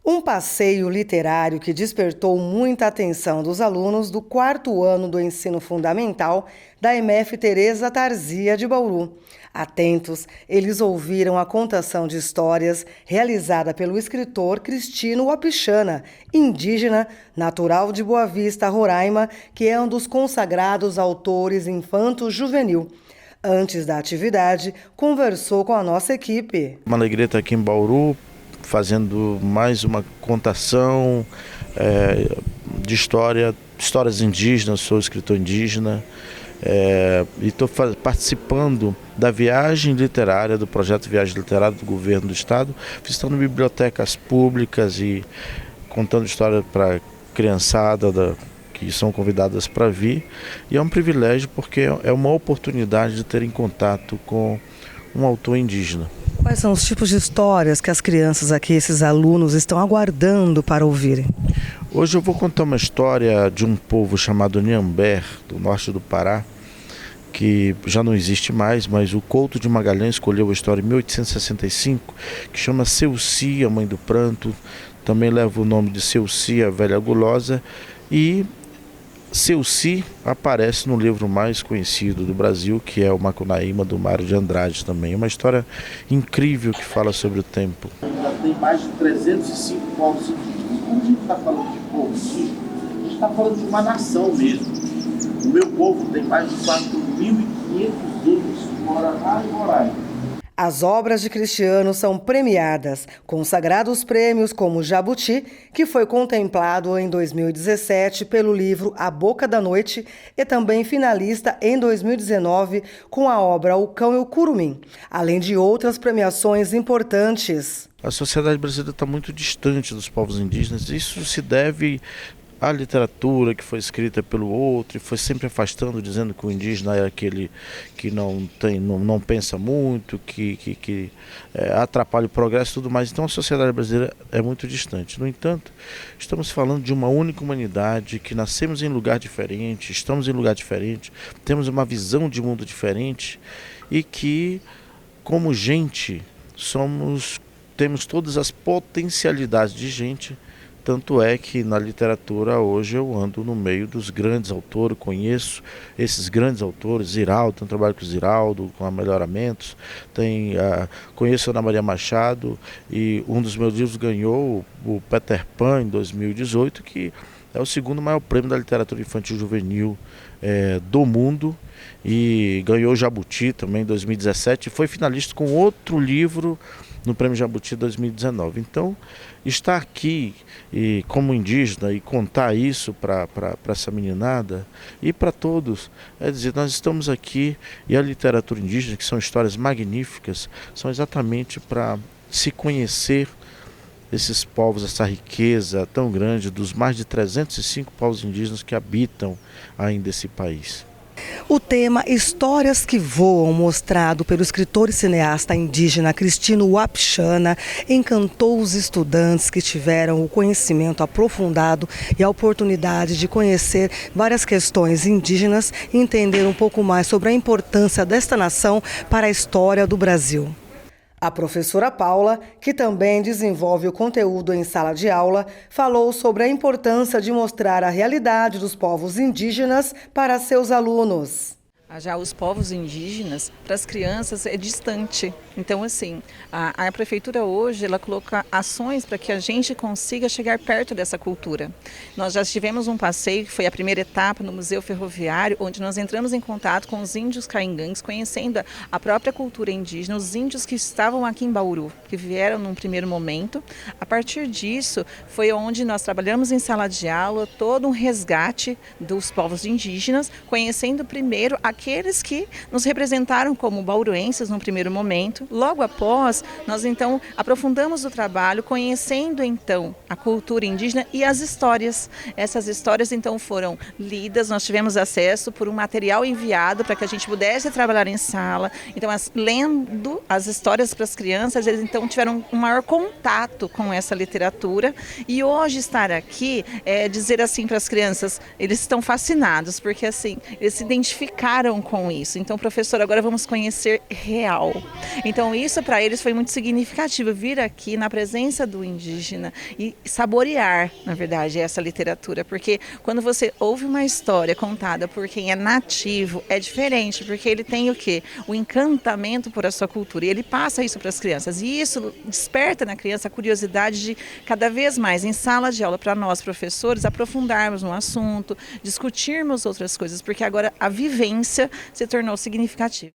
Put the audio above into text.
Um passeio literário que despertou muita atenção dos alunos do 4º ano do ensino fundamental da EMF Teresa Tarzia de Bauru. Atentos, eles ouviram a contação de histórias realizada pelo escritor Cristino Wapichana, indígena, natural de Boa Vista, Roraima, que é um dos consagrados autores infanto-juvenil. Antes da atividade, conversou com a nossa equipe. Uma alegria estar aqui em Bauru, fazendo mais uma contação de histórias indígenas. Sou escritor indígena e estou participando da viagem literária, do projeto Viagem Literária do Governo do Estado, visitando bibliotecas públicas e contando história para a criançada que são convidadas para vir. E é um privilégio porque é uma oportunidade de terem contato com um autor indígena. Quais são os tipos de histórias que as crianças aqui, esses alunos, estão aguardando para ouvirem? Hoje eu vou contar uma história de um povo chamado Nhamber, do norte do Pará, que já não existe mais, mas o Couto de Magalhães escolheu a história em 1865, que chama Seuci, a Mãe do Pranto, também leva o nome de Seuci, a Velha Gulosa, e Seuci aparece no livro mais conhecido do Brasil, que é o Macunaíma, do Mário de Andrade também. É uma história incrível que fala sobre o tempo. Já tem mais de 305 povos indígenas. Quando a gente está falando de povo indígena, a gente está falando de uma nação mesmo. O meu povo tem mais de 4.500 negros que moram lá em Roraima. As obras de Cristiano são premiadas, consagrados prêmios como Jabuti, que foi contemplado em 2017 pelo livro A Boca da Noite, e também finalista em 2019 com a obra O Cão e o Curumim, além de outras premiações importantes. A sociedade brasileira está muito distante dos povos indígenas. Isso se deve a literatura que foi escrita pelo outro e foi sempre afastando, dizendo que o indígena é aquele que não pensa muito, que atrapalha o progresso e tudo mais. Então a sociedade brasileira é muito distante. No entanto, estamos falando de uma única humanidade, que nascemos em lugar diferente, estamos em lugar diferente, temos uma visão de mundo diferente e que, como gente, temos todas as potencialidades de gente. Tanto é que na literatura hoje eu ando no meio dos grandes autores, conheço esses grandes autores, Ziraldo, eu trabalho com o Ziraldo, com a Melhoramentos, conheço a Ana Maria Machado, e um dos meus livros ganhou o Peter Pan em 2018, que é o segundo maior prêmio da literatura infantil juvenil do mundo, e ganhou o Jabuti também em 2017, e foi finalista com outro livro no Prêmio Jabuti 2019. Então, estar aqui como indígena e contar isso para essa meninada e para todos, é dizer, nós estamos aqui e a literatura indígena, que são histórias magníficas, são exatamente para se conhecer esses povos, essa riqueza tão grande dos mais de 305 povos indígenas que habitam ainda esse país. O tema Histórias que Voam, mostrado pelo escritor e cineasta indígena Cristino Wapichana, encantou os estudantes que tiveram o conhecimento aprofundado e a oportunidade de conhecer várias questões indígenas e entender um pouco mais sobre a importância desta nação para a história do Brasil. A professora Paula, que também desenvolve o conteúdo em sala de aula, falou sobre a importância de mostrar a realidade dos povos indígenas para seus alunos. Já os povos indígenas, para as crianças, é distante. Então, assim, a prefeitura hoje, ela coloca ações para que a gente consiga chegar perto dessa cultura. Nós já tivemos um passeio, que foi a primeira etapa no Museu Ferroviário, onde nós entramos em contato com os índios caingangues, conhecendo a própria cultura indígena, os índios que estavam aqui em Bauru, que vieram num primeiro momento. A partir disso, foi onde nós trabalhamos em sala de aula, todo um resgate dos povos indígenas, conhecendo primeiro aqueles que nos representaram como bauruenses no primeiro momento. Logo após, nós então aprofundamos o trabalho, conhecendo então a cultura indígena e as histórias. Essas histórias então foram lidas, nós tivemos acesso por um material enviado para que a gente pudesse trabalhar em sala. Então, lendo as histórias para as crianças, eles então tiveram um maior contato com essa literatura. E hoje estar aqui é dizer assim para as crianças, eles estão fascinados, porque assim, eles se identificaram acostumaram com isso. Então, professor, agora vamos conhecer real. Então, isso para eles foi muito significativo, vir aqui na presença do indígena e saborear, na verdade, essa literatura. Porque quando você ouve uma história contada por quem é nativo, é diferente, porque ele tem o quê? O encantamento por a sua cultura. E ele passa isso para as crianças. E isso desperta na criança a curiosidade de cada vez mais, em sala de aula, para nós, professores, aprofundarmos no assunto, discutirmos outras coisas, porque agora a vivência se tornou significativa.